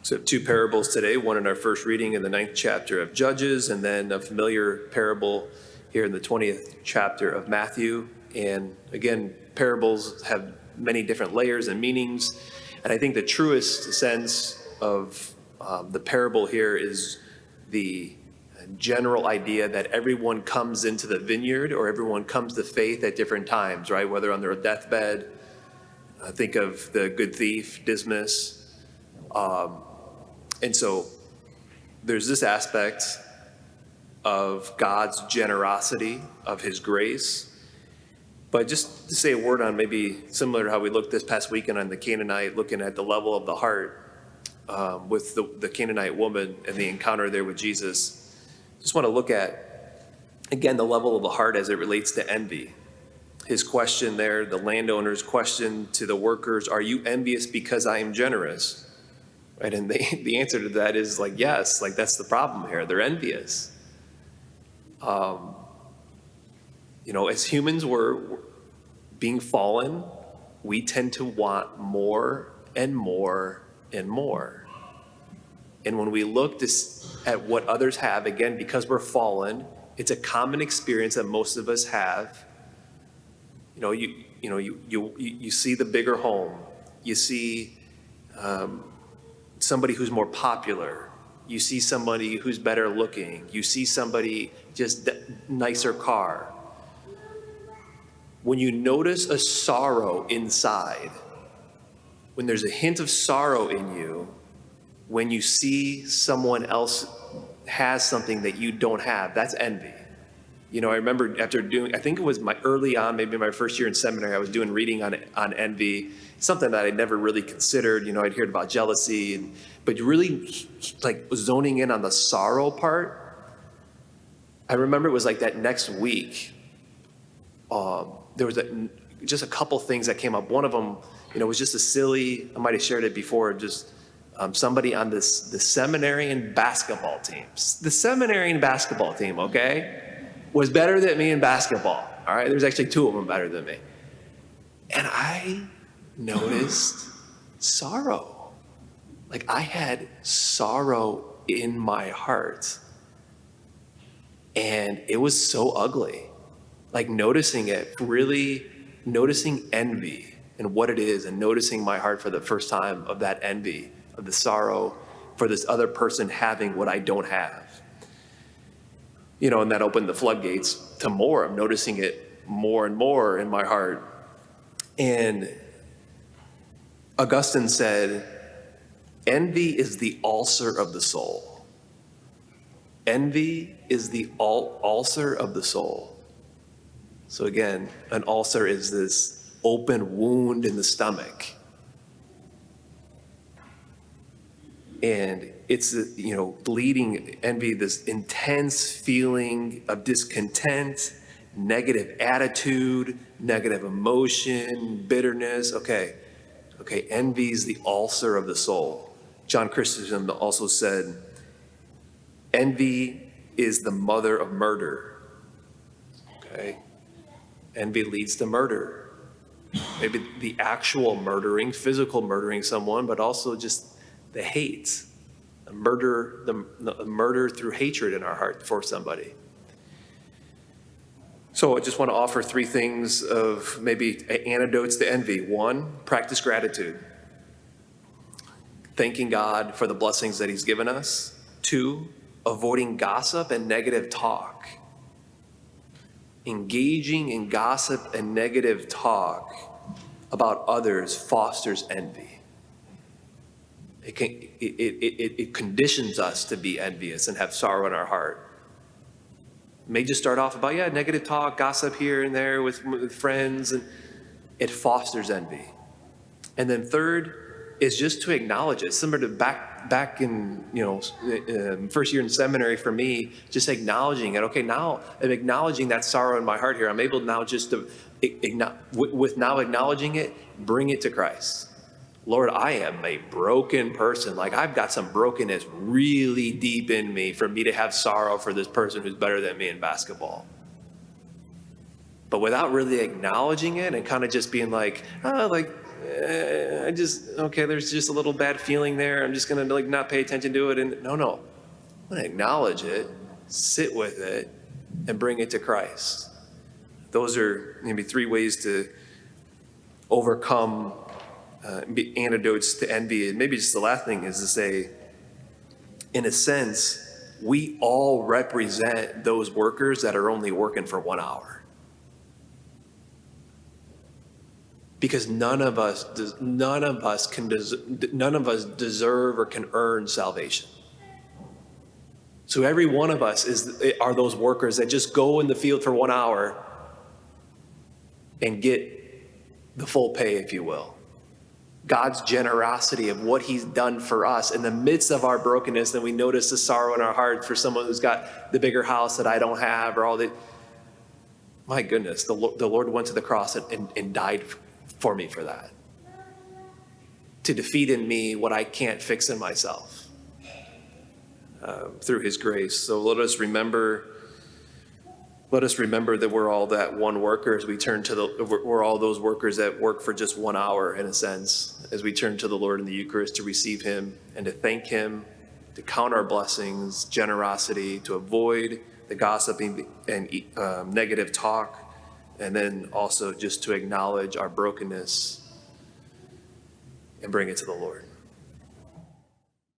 So two parables today, one in our first reading in the 9th chapter of Judges, and then a familiar parable here in the 20th chapter of Matthew. And again, parables have many different layers and meanings. And I think the truest sense of the parable here is the general idea that everyone comes into the vineyard or everyone comes to faith at different times, right? Whether on their deathbed, think of the good thief, Dismas. And so there's this aspect of God's generosity, of his grace. But just to say a word on maybe similar to how we looked this past weekend on the Canaanite, looking at the level of the heart with the Canaanite woman and the encounter there with Jesus. Just want to look at, again, the level of the heart as it relates to envy. His question there, the landowner's question to the workers, are you envious because I am generous? Right, and the answer to that is like, yes, like that's the problem here. They're envious. As humans, we're being fallen, we tend to want more and more and more. And when we look at what others have, again, because we're fallen, it's a common experience that most of us have. You see the bigger home. You see somebody who's more popular. You see somebody who's better looking. You see somebody just nicer car. When you notice a sorrow inside, when there's a hint of sorrow in you, when you see someone else has something that you don't have, that's envy. I remember after I think it was early on, maybe my first year in seminary, I was doing reading on envy, something that I'd never really considered. I'd heard about jealousy, but really like zoning in on the sorrow part. I remember it was like that next week, there was just a couple things that came up. One of them, was just a silly, I might have shared it before, just somebody on the seminarian basketball team. The seminarian basketball team, okay, was better than me in basketball. All right, there's actually two of them better than me. And I noticed sorrow. Like I had sorrow in my heart. And it was so ugly. Like noticing it, really noticing envy and what it is, and noticing my heart for the first time of that envy, of the sorrow for this other person having what I don't have. And that opened the floodgates to more. I'm noticing it more and more in my heart. And Augustine said, envy is the ulcer of the soul. Envy is the ulcer of the soul. So again, an ulcer is this open wound in the stomach. And it's, bleeding envy, this intense feeling of discontent, negative attitude, negative emotion, bitterness. Okay, envy is the ulcer of the soul. John Chrysostom also said, envy is the mother of murder. Okay, envy leads to murder. Maybe the actual murdering, physical murdering someone, but also just the hate, the murder through hatred in our heart for somebody. So I just want to offer three things of maybe antidotes to envy. One, practice gratitude. Thanking God for the blessings that he's given us. Two, avoiding gossip and negative talk. Engaging in gossip and negative talk about others fosters envy. It conditions us to be envious and have sorrow in our heart. It may just start off about, negative talk, gossip here and there with friends, and it fosters envy. And then third is just to acknowledge it. Similar to back in first year in seminary for me, just acknowledging it. Okay, now I'm acknowledging that sorrow in my heart here. I'm able now just to, with now acknowledging it, bring it to Christ. Lord, I am a broken person. Like I've got some brokenness really deep in me for me to have sorrow for this person who's better than me in basketball. But without really acknowledging it and kind of just being like, okay, there's just a little bad feeling there. I'm just going to like not pay attention to it. And no, I'm going to acknowledge it, sit with it, and bring it to Christ. Those are maybe 3 ways to overcome antidotes to envy. And maybe just the last thing is to say, in a sense, we all represent those workers that are only working for 1 hour. Because none of us deserve or can earn salvation. So every one of us are those workers that just go in the field for 1 hour and get the full pay, if you will. God's generosity of what he's done for us in the midst of our brokenness, and we notice the sorrow in our heart for someone who's got the bigger house that I don't have, or all that. My goodness, the Lord went to the cross and died for me for that. To defeat in me what I can't fix in myself. Through his grace. So let us remember that we're all that one worker as we turn to we're all those workers that work for just 1 hour, in a sense, as we turn to the Lord in the Eucharist to receive him and to thank him, to count our blessings, generosity, to avoid the gossiping and negative talk, and then also just to acknowledge our brokenness and bring it to the Lord.